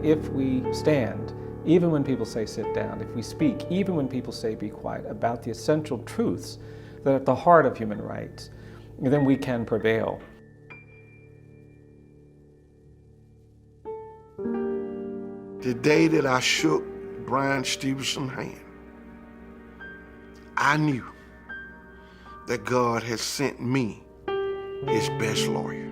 if we stand, even when people say sit down, if we speak, even when people say be quiet, about the essential truths that are at the heart of human rights, then we can prevail. The day that I shook Bryan Stevenson's hand, I knew that God had sent me his best lawyer.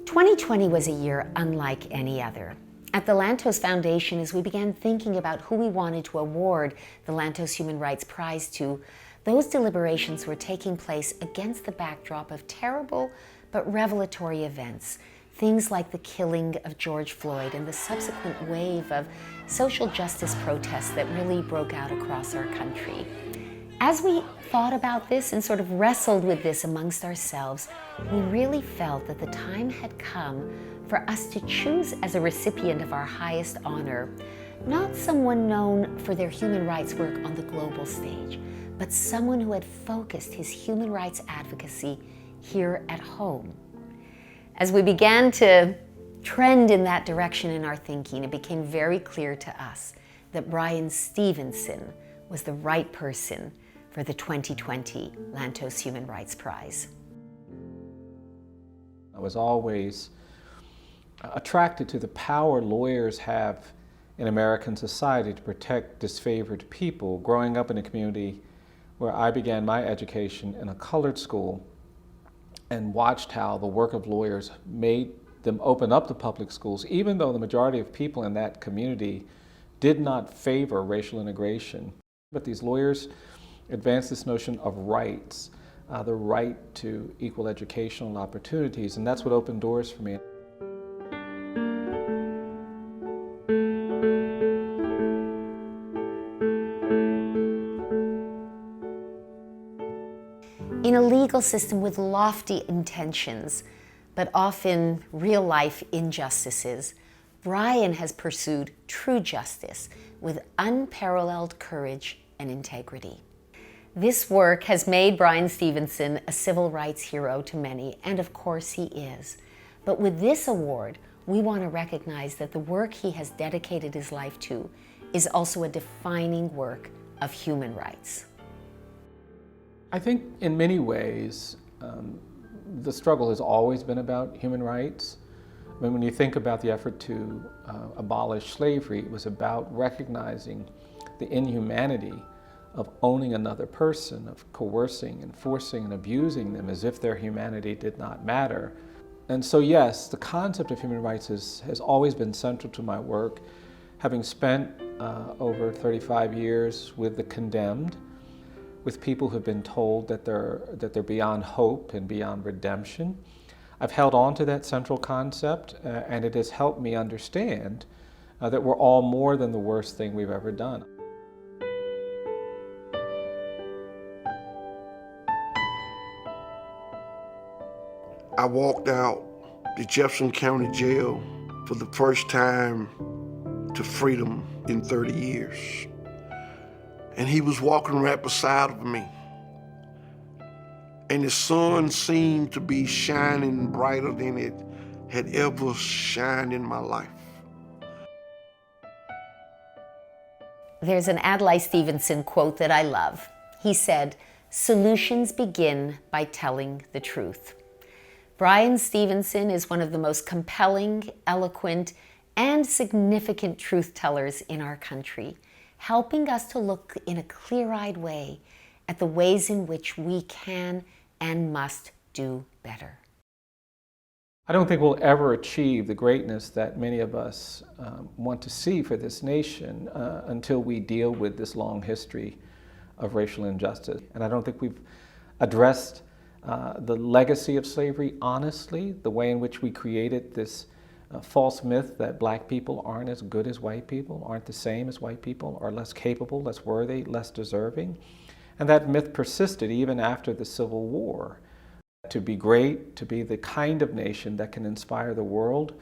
"2020 was a year unlike any other. At the Lantos Foundation, as we began thinking about who we wanted to award the Lantos Human Rights Prize to, those deliberations were taking place against the backdrop of terrible but revelatory events, things like the killing of George Floyd and the subsequent wave of social justice protests that really broke out across our country. As we thought about this and sort of wrestled with this amongst ourselves, we really felt that the time had come for us to choose as a recipient of our highest honor, not someone known for their human rights work on the global stage, but someone who had focused his human rights advocacy here at home. As we began to trend in that direction in our thinking, it became very clear to us that Bryan Stevenson was the right person for the 2020 Lantos Human Rights Prize. I was always attracted to the power lawyers have in American society to protect disfavored people. Growing up in a community where I began my education in a colored school and watched how the work of lawyers made them open up the public schools, even though the majority of people in that community did not favor racial integration. But these lawyers advanced this notion of rights, the right to equal educational opportunities, and that's what opened doors for me. In a legal system with lofty intentions, but often real-life injustices, Bryan has pursued true justice with unparalleled courage and integrity. This work has made Bryan Stevenson a civil rights hero to many, and of course he is. But with this award, we want to recognize that the work he has dedicated his life to is also a defining work of human rights. I think in many ways, the struggle has always been about human rights. I mean, when you think about the effort to abolish slavery, it was about recognizing the inhumanity of owning another person, of coercing and forcing and abusing them as if their humanity did not matter. And so yes, the concept of human rights has always been central to my work. Having spent over 35 years with the condemned, with people who have been told that they're beyond hope and beyond redemption, I've held on to that central concept, and it has helped me understand that we're all more than the worst thing we've ever done. I walked out the Jefferson County Jail for the first time to freedom in 30 years. And he was walking right beside of me. And the sun seemed to be shining brighter than it had ever shined in my life. There's an Elie Stevenson quote that I love. He said, "Solutions begin by telling the truth." Bryan Stevenson is one of the most compelling, eloquent, and significant truth tellers in our country, helping us to look in a clear-eyed way at the ways in which we can and must do better. I don't think we'll ever achieve the greatness that many of us want to see for this nation until we deal with this long history of racial injustice. And I don't think we've addressed the legacy of slavery honestly, the way in which we created this false myth that black people aren't as good as white people, aren't the same as white people, are less capable, less worthy, less deserving. And that myth persisted even after the Civil War. To be great, to be the kind of nation that can inspire the world,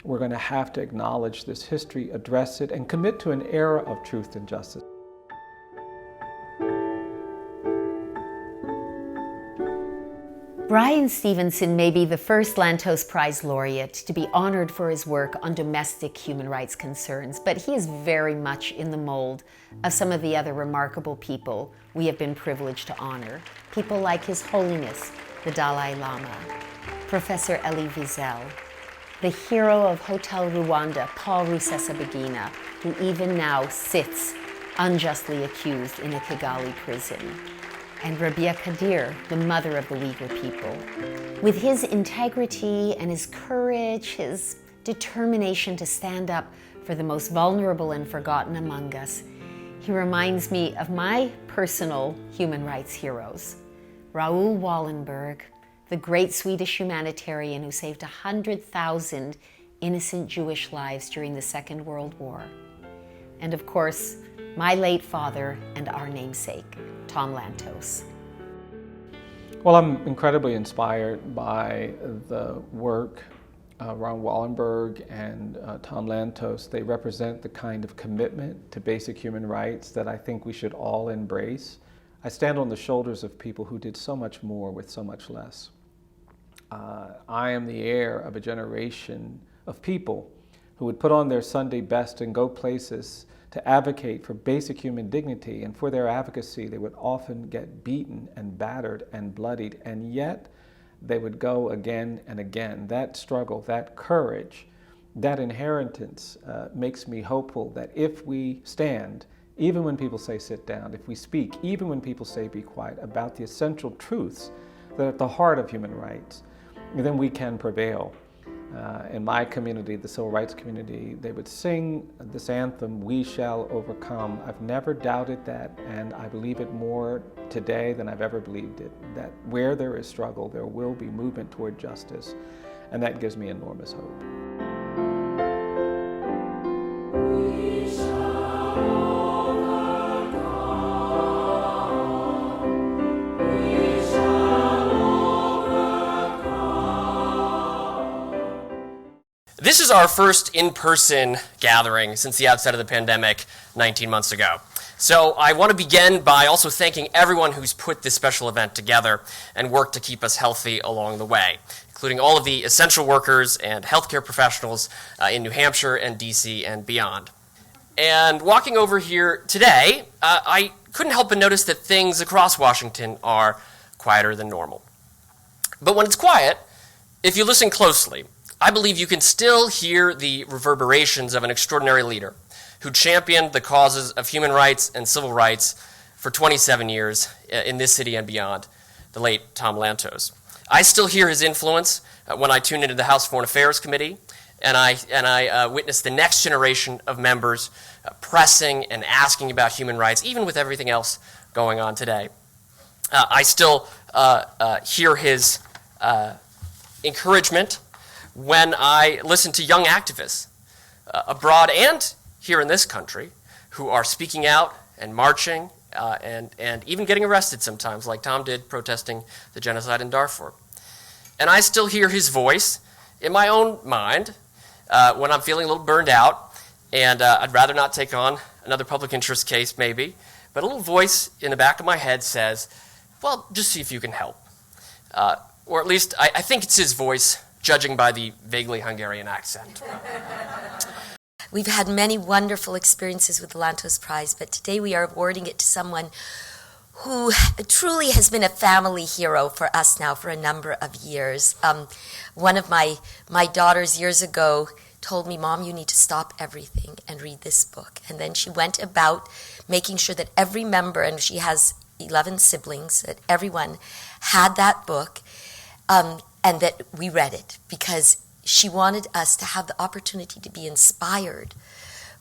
we're going to have to acknowledge this history, address it, and commit to an era of truth and justice. Bryan Stevenson may be the first Lantos Prize laureate to be honored for his work on domestic human rights concerns, but he is very much in the mold of some of the other remarkable people we have been privileged to honor. People like His Holiness, the Dalai Lama, Professor Elie Wiesel, the hero of Hotel Rwanda, Paul Rusesabagina, who even now sits unjustly accused in a Kigali prison, and Rebiya Kadeer, the mother of the Uyghur people. With his integrity and his courage, his determination to stand up for the most vulnerable and forgotten among us, he reminds me of my personal human rights heroes. Raoul Wallenberg, the great Swedish humanitarian who saved 100,000 innocent Jewish lives during the Second World War. And of course, my late father and our namesake, Tom Lantos. Well, I'm incredibly inspired by the work Raoul Wallenberg and Tom Lantos. They represent the kind of commitment to basic human rights that I think we should all embrace. I stand on the shoulders of people who did so much more with so much less. I am the heir of a generation of people who would put on their Sunday best and go places to advocate for basic human dignity, and for their advocacy they would often get beaten and battered and bloodied, and yet they would go again and again. That struggle, that courage, that inheritance makes me hopeful that if we stand, even when people say sit down, if we speak, even when people say be quiet, about the essential truths that are at the heart of human rights, then we can prevail. In my community, the civil rights community, they would sing this anthem, "We shall overcome." I've never doubted that, and I believe it more today than I've ever believed it, that where there is struggle, there will be movement toward justice, and that gives me enormous hope. This is our first in-person gathering since the outset of the pandemic 19 months ago. So I want to begin by also thanking everyone who's put this special event together and worked to keep us healthy along the way, including all of the essential workers and healthcare professionals in New Hampshire and DC and beyond. And walking over here today, I couldn't help but notice that things across Washington are quieter than normal. But when it's quiet, if you listen closely, I believe you can still hear the reverberations of an extraordinary leader who championed the causes of human rights and civil rights for 27 years in this city and beyond, the late Tom Lantos. I still hear his influence when I tune into the House Foreign Affairs Committee, and I witness the next generation of members pressing and asking about human rights, even with everything else going on today. I still hear his encouragement when I listen to young activists abroad and here in this country who are speaking out and marching and even getting arrested sometimes, like Tom did protesting the genocide in Darfur. And I still hear his voice in my own mind when I'm feeling a little burned out and I'd rather not take on another public interest case maybe, but a little voice in the back of my head says, well, just see if you can help. Or at least I think it's his voice, judging by the vaguely Hungarian accent. We've had many wonderful experiences with the Lantos Prize, but today we are awarding it to someone who truly has been a family hero for us now for a number of years. One of my daughters years ago told me, "Mom, you need to stop everything and read this book." And then she went about making sure that every member, and she has 11 siblings, that everyone had that book, and that we read it, because she wanted us to have the opportunity to be inspired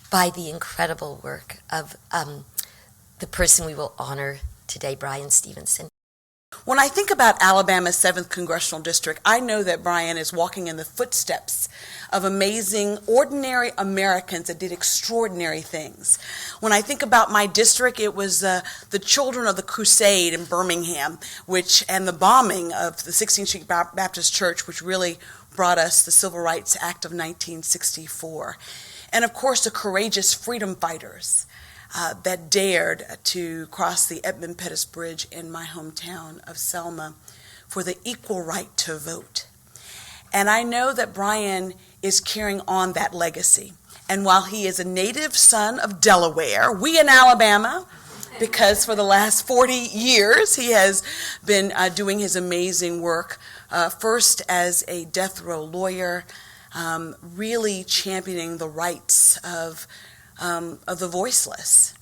by the incredible work of the person we will honor today, Bryan Stevenson. When I think about Alabama's 7th Congressional District, I know that Bryan is walking in the footsteps of amazing, ordinary Americans that did extraordinary things. When I think about my district, it was the Children of the Crusade in Birmingham, and the bombing of the 16th Street Baptist Church, which really brought us the Civil Rights Act of 1964. And of course, the courageous freedom fighters that dared to cross the Edmund Pettus Bridge in my hometown of Selma, for the equal right to vote. And I know that Bryan is carrying on that legacy. And while he is a native son of Delaware, we in Alabama, because for the last 40 years he has been doing his amazing work, first as a death row lawyer, really championing the rights of the voiceless.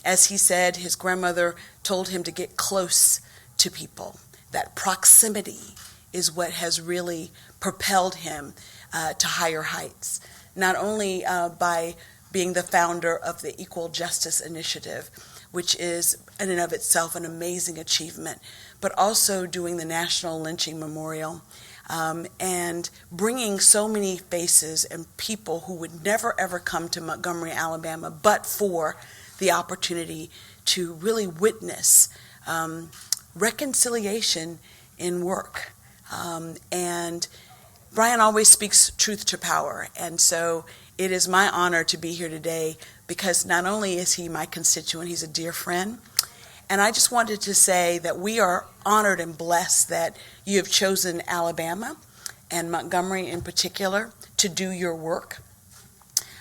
As he said, his grandmother told him to get close to people. That proximity is what has really propelled him to higher heights, not only by being the founder of the Equal Justice Initiative, which is in and of itself an amazing achievement, but also doing the National Lynching Memorial, and bringing so many faces and people who would never ever come to Montgomery, Alabama, but for the opportunity to really witness reconciliation in work. And Bryan always speaks truth to power, and so it is my honor to be here today because not only is he my constituent, he's a dear friend, and I just wanted to say that we are honored and blessed that you have chosen Alabama and Montgomery in particular to do your work.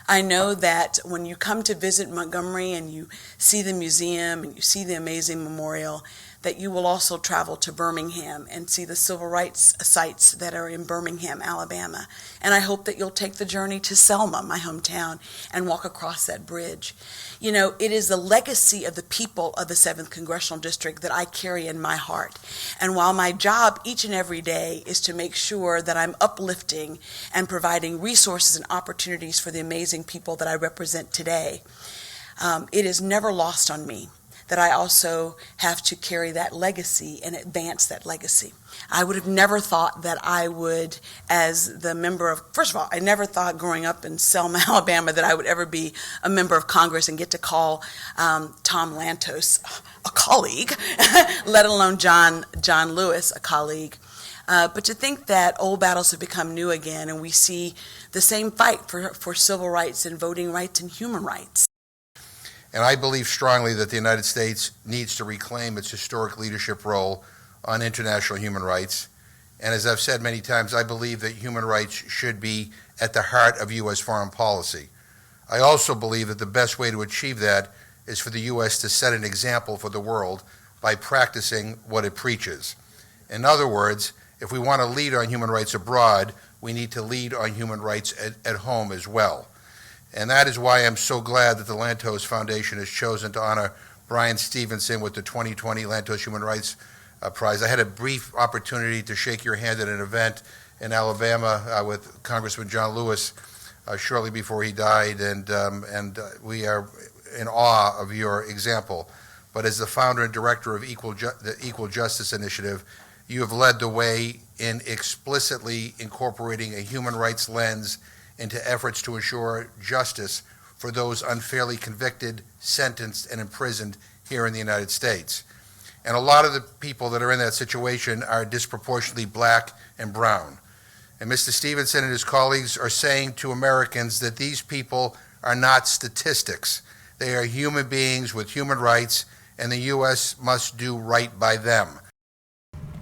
I know that when you come to visit Montgomery and you see the museum and you see the amazing memorial, that you will also travel to Birmingham and see the civil rights sites that are in Birmingham, Alabama. And I hope that you'll take the journey to Selma, my hometown, and walk across that bridge. You know, it is the legacy of the people of the 7th Congressional District that I carry in my heart. And while my job each and every day is to make sure that I'm uplifting and providing resources and opportunities for the amazing people that I represent today, it is never lost on me that I also have to carry that legacy and advance that legacy. I would have never thought that I would, as the member of, first of all, I never thought growing up in Selma, Alabama, that I would ever be a member of Congress and get to call Tom Lantos a colleague, let alone John Lewis a colleague. But to think that old battles have become new again and we see the same fight for civil rights and voting rights and human rights. And I believe strongly that the United States needs to reclaim its historic leadership role on international human rights. And as I've said many times, I believe that human rights should be at the heart of U.S. foreign policy. I also believe that the best way to achieve that is for the U.S. to set an example for the world by practicing what it preaches. In other words, if we want to lead on human rights abroad, we need to lead on human rights at home as well. And that is why I'm so glad that the Lantos Foundation has chosen to honor Bryan Stevenson with the 2020 Lantos Human Rights Prize. I had a brief opportunity to shake your hand at an event in Alabama with Congressman John Lewis shortly before he died, and we are in awe of your example. But as the founder and director of the Equal Justice Initiative, you have led the way in explicitly incorporating a human rights lens into efforts to ensure justice for those unfairly convicted, sentenced, and imprisoned here in the United States. And a lot of the people that are in that situation are disproportionately black and brown. And Mr. Stevenson and his colleagues are saying to Americans that these people are not statistics. They are human beings with human rights, and the U.S. must do right by them.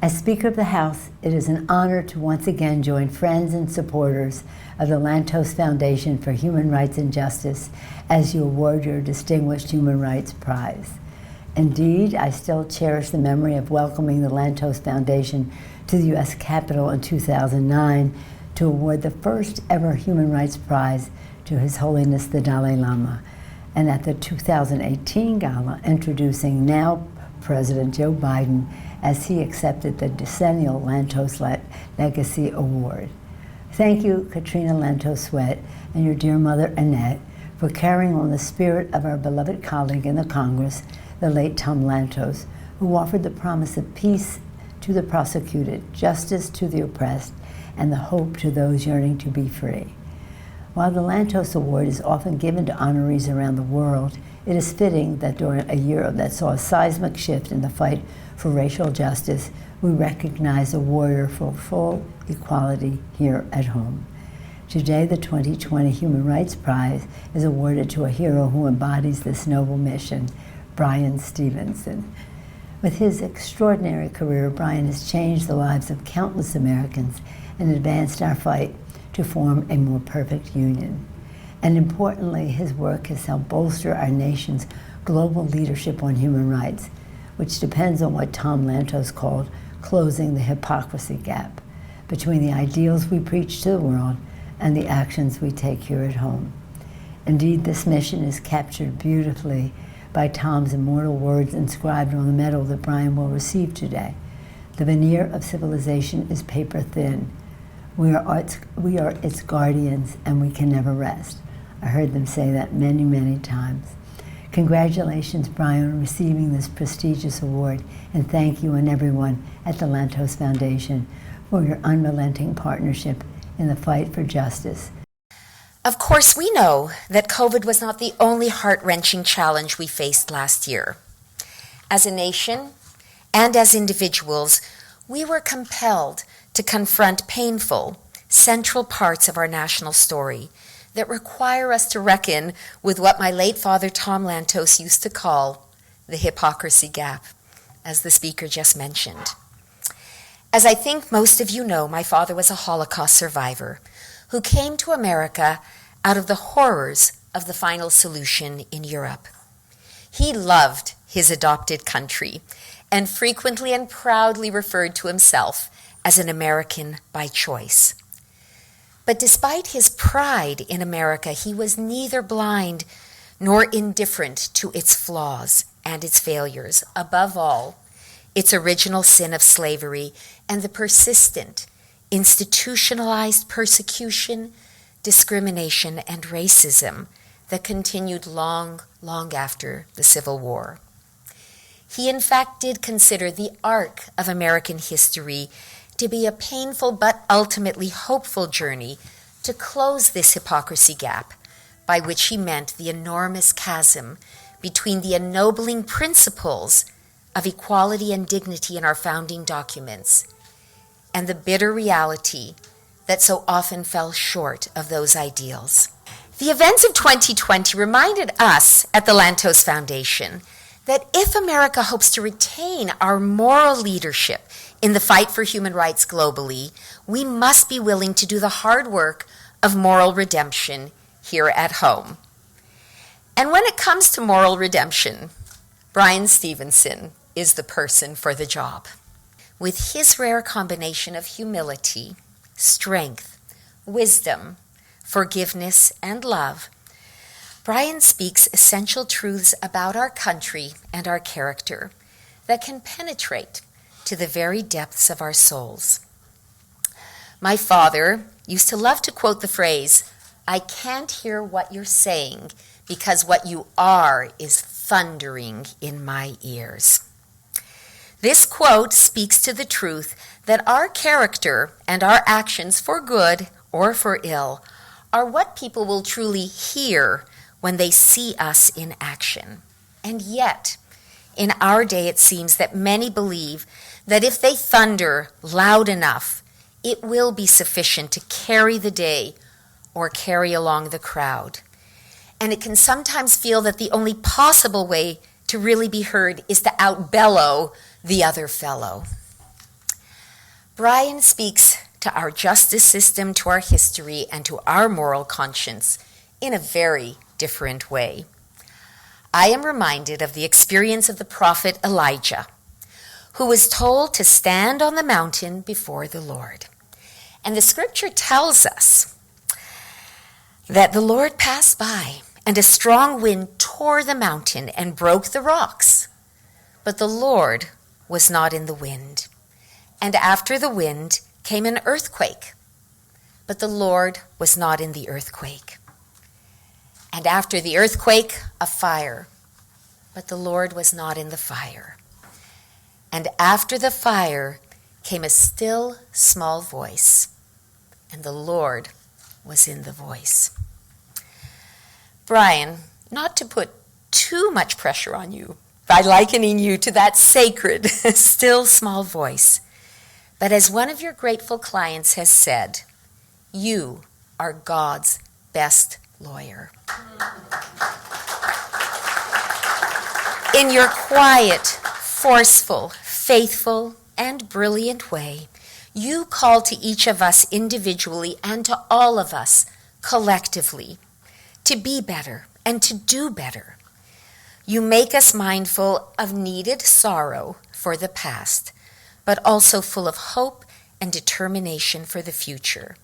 As Speaker of the House, it is an honor to once again join friends and supporters of the Lantos Foundation for Human Rights and Justice as you award your Distinguished Human Rights Prize. Indeed, I still cherish the memory of welcoming the Lantos Foundation to the U.S. Capitol in 2009 to award the first ever Human Rights Prize to His Holiness the Dalai Lama, and at the 2018 gala introducing now President Joe Biden as he accepted the decennial Lantos Legacy Award. Thank you, Katrina Lantos Swett, and your dear mother, Annette, for carrying on the spirit of our beloved colleague in the Congress, the late Tom Lantos, who offered the promise of peace to the persecuted, justice to the oppressed, and the hope to those yearning to be free. While the Lantos Award is often given to honorees around the world, it is fitting that during a year that saw a seismic shift in the fight for racial justice, we recognize a warrior for full equality here at home. Today, the 2020 Human Rights Prize is awarded to a hero who embodies this noble mission, Bryan Stevenson. With his extraordinary career, Bryan has changed the lives of countless Americans and advanced our fight to form a more perfect union. And importantly, his work has helped bolster our nation's global leadership on human rights, which depends on what Tom Lantos called closing the hypocrisy gap between the ideals we preach to the world and the actions we take here at home. Indeed, this mission is captured beautifully by Tom's immortal words inscribed on the medal that Bryan will receive today. The veneer of civilization is paper thin. We are its guardians, and we can never rest. I heard them say that many, many times. Congratulations, Bryan, on receiving this prestigious award, and thank you and everyone at the Lantos Foundation for your unrelenting partnership in the fight for justice. Of course, we know that COVID was not the only heart-wrenching challenge we faced last year. As a nation and as individuals, we were compelled to confront painful, central parts of our national story that require us to reckon with what my late father Tom Lantos used to call the hypocrisy gap, as the speaker just mentioned. As I think most of you know, my father was a Holocaust survivor who came to America out of the horrors of the final solution in Europe. He loved his adopted country and frequently and proudly referred to himself as an American by choice. But despite his pride in America, he was neither blind nor indifferent to its flaws and its failures. Above all, its original sin of slavery and the persistent, institutionalized persecution, discrimination, and racism that continued long, long after the Civil War. He, in fact, did consider the arc of American history to be a painful but ultimately hopeful journey to close this hypocrisy gap, by which he meant the enormous chasm between the ennobling principles of equality and dignity in our founding documents and the bitter reality that so often fell short of those ideals. The events of 2020 reminded us at the Lantos Foundation that if America hopes to retain our moral leadership in the fight for human rights globally, we must be willing to do the hard work of moral redemption here at home. And when it comes to moral redemption, Bryan Stevenson is the person for the job. With his rare combination of humility, strength, wisdom, forgiveness, and love, Bryan speaks essential truths about our country and our character that can penetrate to the very depths of our souls. My father used to love to quote the phrase, "I can't hear what you're saying because what you are is thundering in my ears." This quote speaks to the truth that our character and our actions, for good or for ill, are what people will truly hear when they see us in action. And yet, in our day, it seems that many believe that if they thunder loud enough, it will be sufficient to carry the day or carry along the crowd. And it can sometimes feel that the only possible way to really be heard is to outbellow the other fellow. Bryan speaks to our justice system, to our history, and to our moral conscience in a very different way. I am reminded of the experience of the prophet Elijah, who was told to stand on the mountain before the Lord. And the scripture tells us that the Lord passed by, and a strong wind tore the mountain and broke the rocks. But the Lord was not in the wind. And after the wind came an earthquake. But the Lord was not in the earthquake. And after the earthquake, a fire. But the Lord was not in the fire. And after the fire came a still small voice. And the Lord was in the voice. Bryan, not to put too much pressure on you by likening you to that sacred, still small voice, but as one of your grateful clients has said, you are God's best lawyer. In your quiet, forceful, faithful, and brilliant way, you call to each of us individually and to all of us collectively to be better and to do better. You make us mindful of needed sorrow for the past, but also full of hope and determination for the future.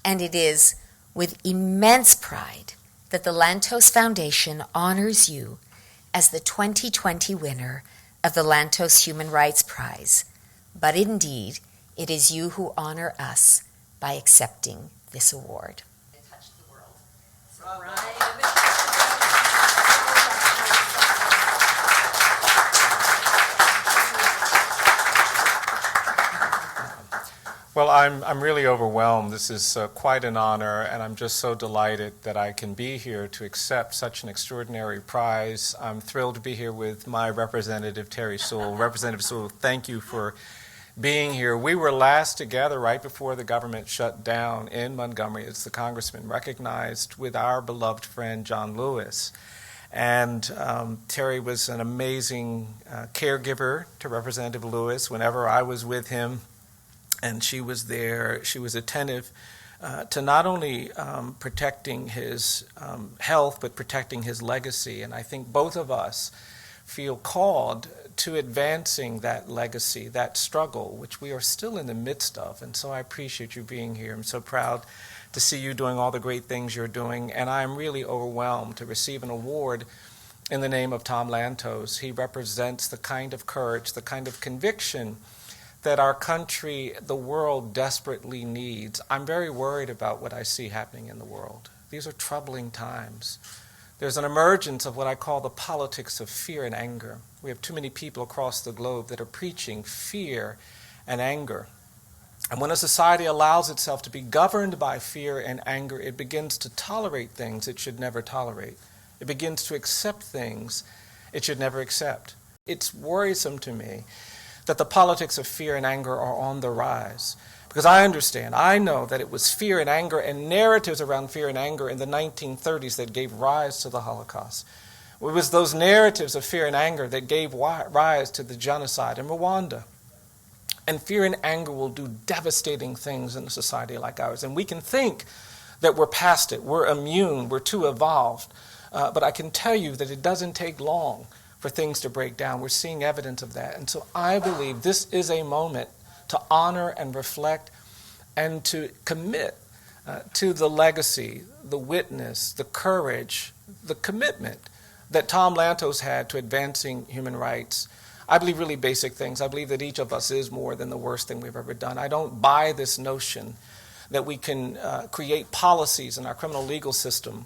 And it is with immense pride that the Lantos Foundation honors you as the 2020 winner of the Lantos Human Rights Prize. But indeed, it is you who honor us by accepting this award. Touch the world. So, Well, I'm really overwhelmed. This is quite an honor, and I'm just so delighted that I can be here to accept such an extraordinary prize. I'm thrilled to be here with my representative, Terri Sewell. Representative Sewell, thank you for being here. We were last together right before the government shut down in Montgomery, as the congressman recognized, with our beloved friend John Lewis. And Terri was an amazing caregiver to Representative Lewis whenever I was with him. And she was there. She was attentive to not only protecting his health, but protecting his legacy. And I think both of us feel called to advancing that legacy, that struggle, which we are still in the midst of. And so I appreciate you being here. I'm so proud to see you doing all the great things you're doing. And I'm really overwhelmed to receive an award in the name of Tom Lantos. He represents the kind of courage, the kind of conviction that our country, the world, desperately needs. I'm very worried about what I see happening in the world. These are troubling times. There's an emergence of what I call the politics of fear and anger. We have too many people across the globe that are preaching fear and anger. And when a society allows itself to be governed by fear and anger, it begins to tolerate things it should never tolerate. It begins to accept things it should never accept. It's worrisome to me that the politics of fear and anger are on the rise. Because I know that it was fear and anger and narratives around fear and anger in the 1930s that gave rise to the Holocaust. It was those narratives of fear and anger that gave rise to the genocide in Rwanda. And fear and anger will do devastating things in a society like ours. And we can think that we're past it, we're immune, we're too evolved. But I can tell you that it doesn't take long for things to break down. We're seeing evidence of that. And so I believe this is a moment to honor and reflect and to commit to the legacy, the witness, the courage, the commitment that Tom Lantos had to advancing human rights. I believe really basic things. I believe that each of us is more than the worst thing we've ever done. I don't buy this notion that we can create policies in our criminal legal system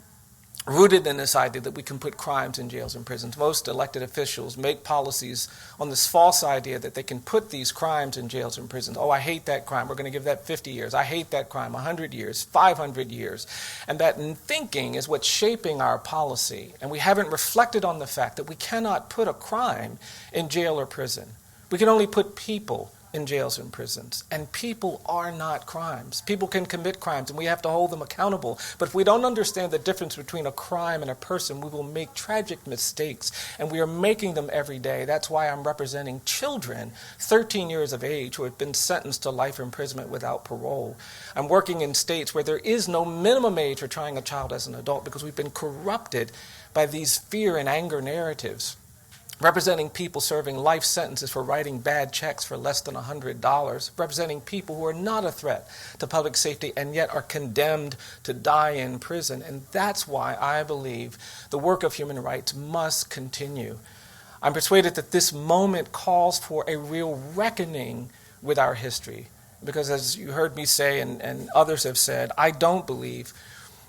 rooted in this idea that we can put crimes in jails and prisons. Most elected officials make policies on this false idea that they can put these crimes in jails and prisons. Oh, I hate that crime. We're going to give that 50 years. I hate that crime. 100 years, 500 years. And that thinking is what's shaping our policy. And we haven't reflected on the fact that we cannot put a crime in jail or prison. We can only put people in jails and prisons. And people are not crimes. People can commit crimes and we have to hold them accountable. But if we don't understand the difference between a crime and a person, we will make tragic mistakes. And we are making them every day. That's why I'm representing children, 13 years of age, who have been sentenced to life imprisonment without parole. I'm working in states where there is no minimum age for trying a child as an adult because we've been corrupted by these fear and anger narratives. Representing people serving life sentences for writing bad checks for less than $100, representing people who are not a threat to public safety and yet are condemned to die in prison. And that's why I believe the work of human rights must continue. I'm persuaded that this moment calls for a real reckoning with our history. Because as you heard me say and others have said, I don't believe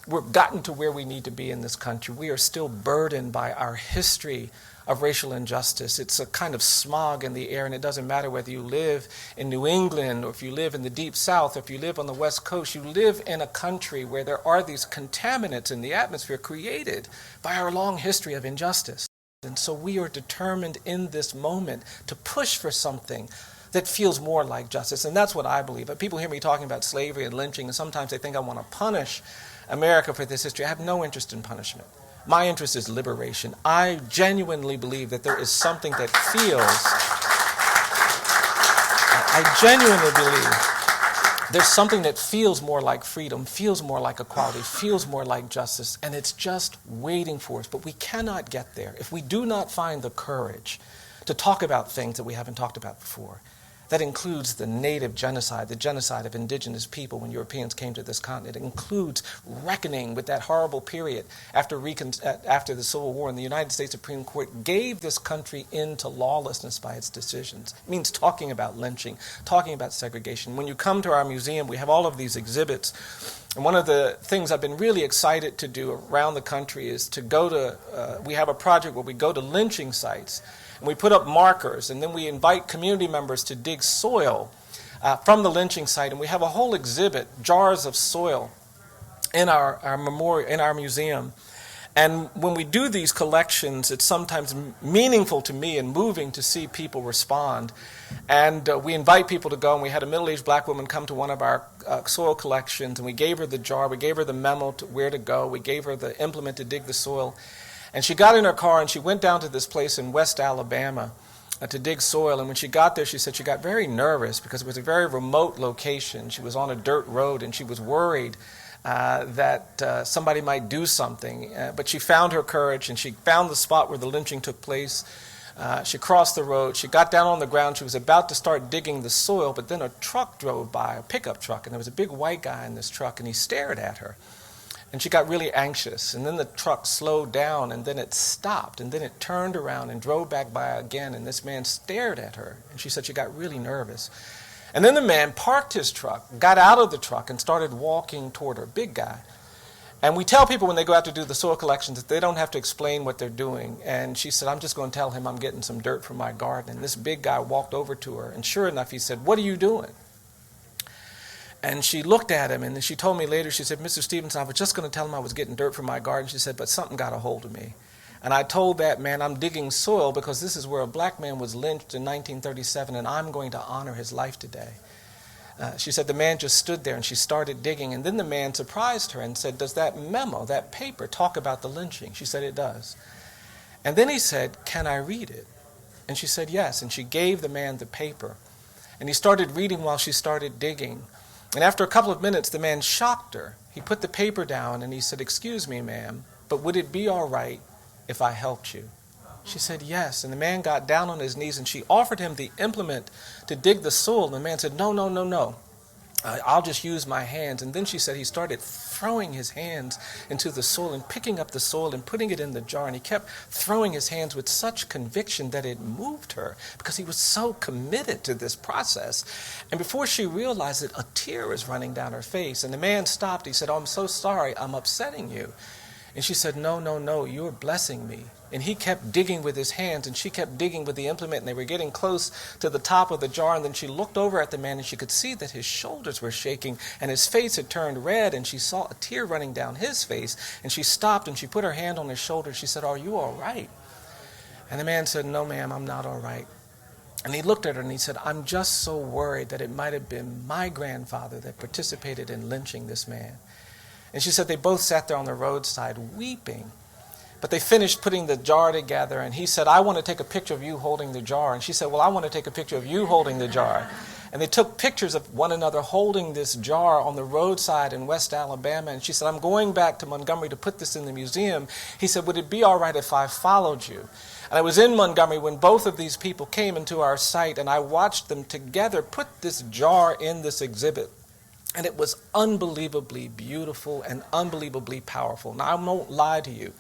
we've gotten to where we need to be in this country. We are still burdened by our history of racial injustice. It's a kind of smog in the air, and it doesn't matter whether you live in New England or if you live in the Deep South, or if you live on the West Coast. You live in a country where there are these contaminants in the atmosphere created by our long history of injustice. And so we are determined in this moment to push for something that feels more like justice, and that's what I believe. But people hear me talking about slavery and lynching, and sometimes they think I want to punish America for this history. I have no interest in punishment. My interest is liberation. I genuinely believe that there is something that feels, I genuinely believe there's something that feels more like freedom, feels more like equality, feels more like justice, and it's just waiting for us. But we cannot get there if we do not find the courage to talk about things that we haven't talked about before. That includes the native genocide, the genocide of indigenous people when Europeans came to this continent. It includes reckoning with that horrible period after the Civil War, and the United States Supreme Court gave this country into lawlessness by its decisions. It means talking about lynching, talking about segregation. When you come to our museum, we have all of these exhibits. And one of the things I've been really excited to do around the country is to go to, we have a project where we go to lynching sites, and we put up markers, and then we invite community members to dig soil from the lynching site, and we have a whole exhibit, jars of soil, in our memorial, in our museum. And when we do these collections, it's sometimes meaningful to me and moving to see people respond. And we invite people to go, and we had a middle-aged black woman come to one of our soil collections, and we gave her the jar, we gave her the memo to where to go, we gave her the implement to dig the soil. And she got in her car and she went down to this place in West Alabama to dig soil. And when she got there, she said she got very nervous because it was a very remote location. She was on a dirt road and she was worried that somebody might do something. But she found her courage and she found the spot where the lynching took place. She crossed the road. She got down on the ground. She was about to start digging the soil, but then a truck drove by, a pickup truck, and there was a big white guy in this truck, and he stared at her. And she got really anxious, and then the truck slowed down, and then it stopped, and then it turned around and drove back by again, and this man stared at her, and she said she got really nervous. And then the man parked his truck, got out of the truck, and started walking toward her, big guy. And we tell people when they go out to do the soil collections that they don't have to explain what they're doing. And she said, I'm just going to tell him I'm getting some dirt from my garden. And this big guy walked over to her, and sure enough, he said, what are you doing? And she looked at him, and she told me later, she said, Mr. Stevenson, I was just going to tell him I was getting dirt from my garden. She said, but something got a hold of me. And I told that man, I'm digging soil because this is where a black man was lynched in 1937, and I'm going to honor his life today. She said the man just stood there, and she started digging. And then the man surprised her and said, does that memo, that paper, talk about the lynching? She said, it does. And then he said, can I read it? And she said, yes. And she gave the man the paper. And he started reading while she started digging. And after a couple of minutes, the man shocked her. He put the paper down and he said, excuse me, ma'am, but would it be all right if I helped you? She said, yes. And the man got down on his knees and she offered him the implement to dig the soil. And the man said, no, no, no, no. I'll just use my hands. And then she said he started throwing his hands into the soil and picking up the soil and putting it in the jar. And he kept throwing his hands with such conviction that it moved her because he was so committed to this process. And before she realized it, a tear was running down her face. And the man stopped. He said, oh, I'm so sorry. I'm upsetting you. And she said, no, no, no, you're blessing me. And he kept digging with his hands, and she kept digging with the implement, and they were getting close to the top of the jar. And then she looked over at the man, and she could see that his shoulders were shaking, and his face had turned red, and she saw a tear running down his face. And she stopped, and she put her hand on his shoulder. She said, are you all right? And the man said, no, ma'am, I'm not all right. And he looked at her, and he said, I'm just so worried that it might have been my grandfather that participated in lynching this man. And she said they both sat there on the roadside weeping. But they finished putting the jar together, and he said, I want to take a picture of you holding the jar. And she said, well, I want to take a picture of you holding the jar. And they took pictures of one another holding this jar on the roadside in West Alabama. And she said, I'm going back to Montgomery to put this in the museum. He said, would it be all right if I followed you? And I was in Montgomery when both of these people came into our site, and I watched them together put this jar in this exhibit. And it was unbelievably beautiful and unbelievably powerful. Now, I won't lie to you.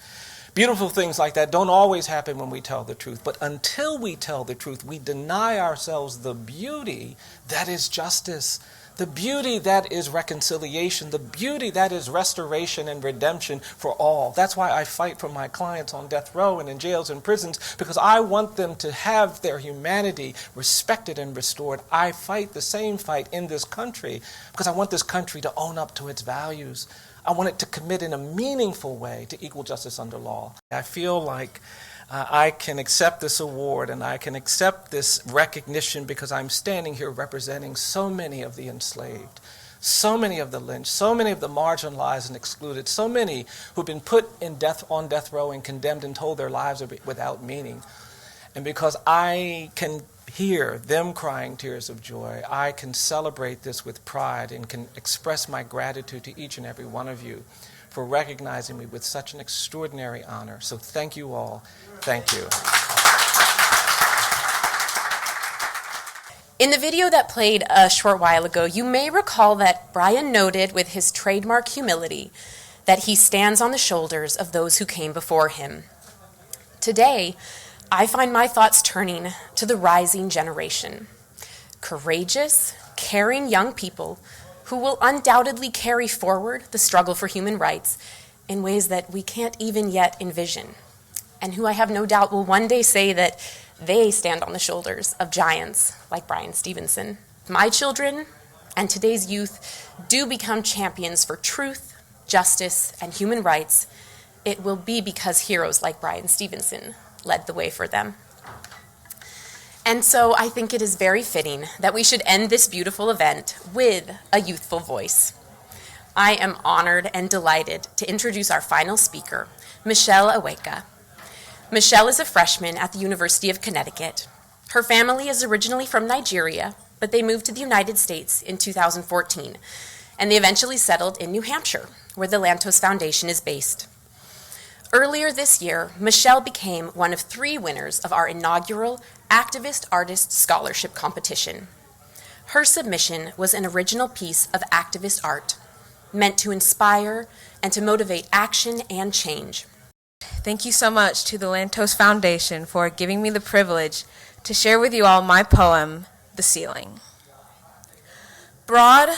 Beautiful things like that don't always happen when we tell the truth. But until we tell the truth, we deny ourselves the beauty that is justice, the beauty that is reconciliation, the beauty that is restoration and redemption for all. That's why I fight for my clients on death row and in jails and prisons, because I want them to have their humanity respected and restored. I fight the same fight in this country because I want this country to own up to its values. I want it to commit in a meaningful way to equal justice under law. I feel like I can accept this award and I can accept this recognition because I'm standing here representing so many of the enslaved, so many of the lynched, so many of the marginalized and excluded, so many who've been put on death row and condemned and told their lives are without meaning. And because I can hear them crying tears of joy, I can celebrate this with pride and can express my gratitude to each and every one of you for recognizing me with such an extraordinary honor. So thank you all. Thank you. In the video that played a short while ago, you may recall that Bryan noted with his trademark humility that he stands on the shoulders of those who came before him. Today, I find my thoughts turning to the rising generation. Courageous, caring young people who will undoubtedly carry forward the struggle for human rights in ways that we can't even yet envision, and who I have no doubt will one day say that they stand on the shoulders of giants like Bryan Stevenson. My children and today's youth do become champions for truth, justice, and human rights. It will be because heroes like Bryan Stevenson led the way for them. And so I think it is very fitting that we should end this beautiful event with a youthful voice. I am honored and delighted to introduce our final speaker, Michelle Awaka. Michelle is a freshman at the University of Connecticut. Her family is originally from Nigeria, but they moved to the United States in 2014, and they eventually settled in New Hampshire, where the Lantos Foundation is based. Earlier this year, Michelle became one of 3 winners of our inaugural Activist Artist Scholarship Competition. Her submission was an original piece of activist art, meant to inspire and to motivate action and change. Thank you so much to the Lantos Foundation for giving me the privilege to share with you all my poem, The Ceiling. Broad,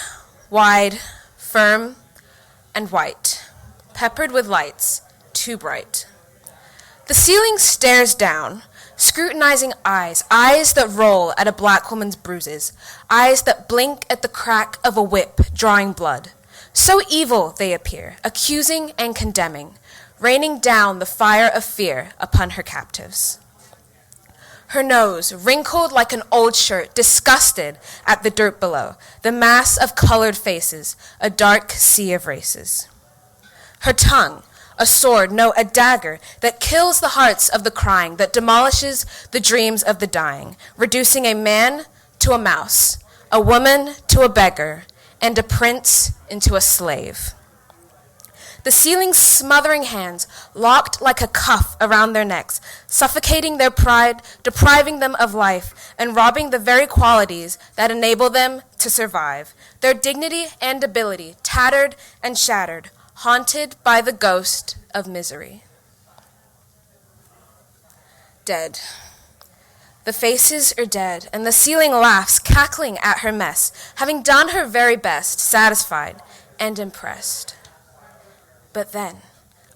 wide, firm, and white, peppered with lights, too bright. The ceiling stares down, scrutinizing eyes, eyes that roll at a black woman's bruises, eyes that blink at the crack of a whip drawing blood. So evil they appear, accusing and condemning, raining down the fire of fear upon her captives. Her nose, wrinkled like an old shirt, disgusted at the dirt below, the mass of colored faces, a dark sea of races. Her tongue, a sword, no, a dagger, that kills the hearts of the crying, that demolishes the dreams of the dying, reducing a man to a mouse, a woman to a beggar, and a prince into a slave. The ceiling's smothering hands, locked like a cuff around their necks, suffocating their pride, depriving them of life, and robbing the very qualities that enable them to survive. Their dignity and ability, tattered and shattered, haunted by the ghost of misery. Dead. The faces are dead, and the ceiling laughs, cackling at her mess, having done her very best, satisfied and impressed. But then,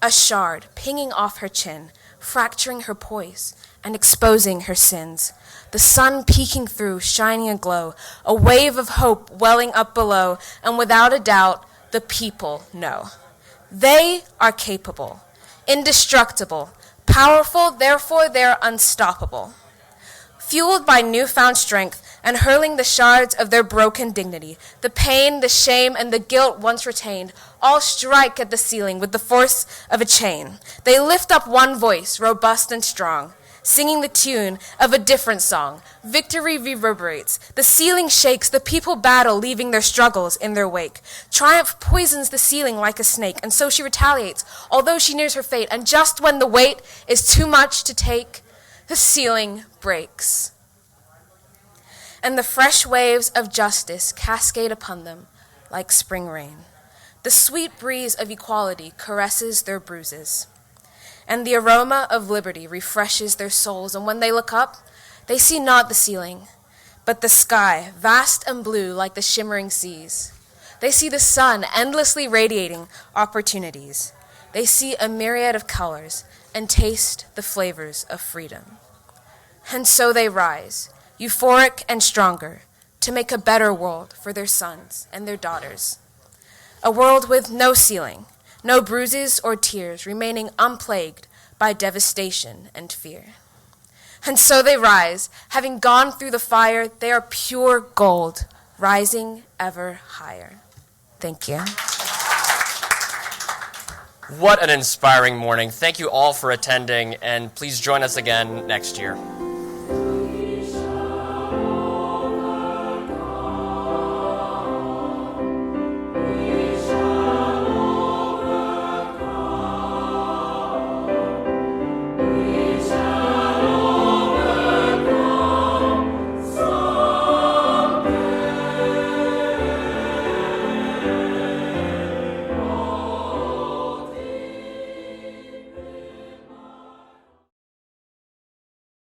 a shard pinging off her chin, fracturing her poise and exposing her sins. The sun peeking through, shining aglow, a wave of hope welling up below, and without a doubt, the people know. They are capable, indestructible, powerful, therefore they're unstoppable. Fueled by newfound strength and hurling the shards of their broken dignity, the pain, the shame, and the guilt once retained, all strike at the ceiling with the force of a chain. They lift up one voice, robust and strong, singing the tune of a different song. Victory reverberates. The ceiling shakes. The people battle, leaving their struggles in their wake. Triumph poisons the ceiling like a snake, and so she retaliates, although she nears her fate. And just when the weight is too much to take, the ceiling breaks. And the fresh waves of justice cascade upon them like spring rain. The sweet breeze of equality caresses their bruises, and the aroma of liberty refreshes their souls. And when they look up, they see not the ceiling, but the sky, vast and blue like the shimmering seas. They see the sun endlessly radiating opportunities. They see a myriad of colors and taste the flavors of freedom. And so they rise, euphoric and stronger, to make a better world for their sons and their daughters. A world with no ceiling, no bruises or tears, remaining unplagued by devastation and fear. And so they rise, having gone through the fire, they are pure gold, rising ever higher. Thank you. What an inspiring morning. Thank you all for attending, and please join us again next year.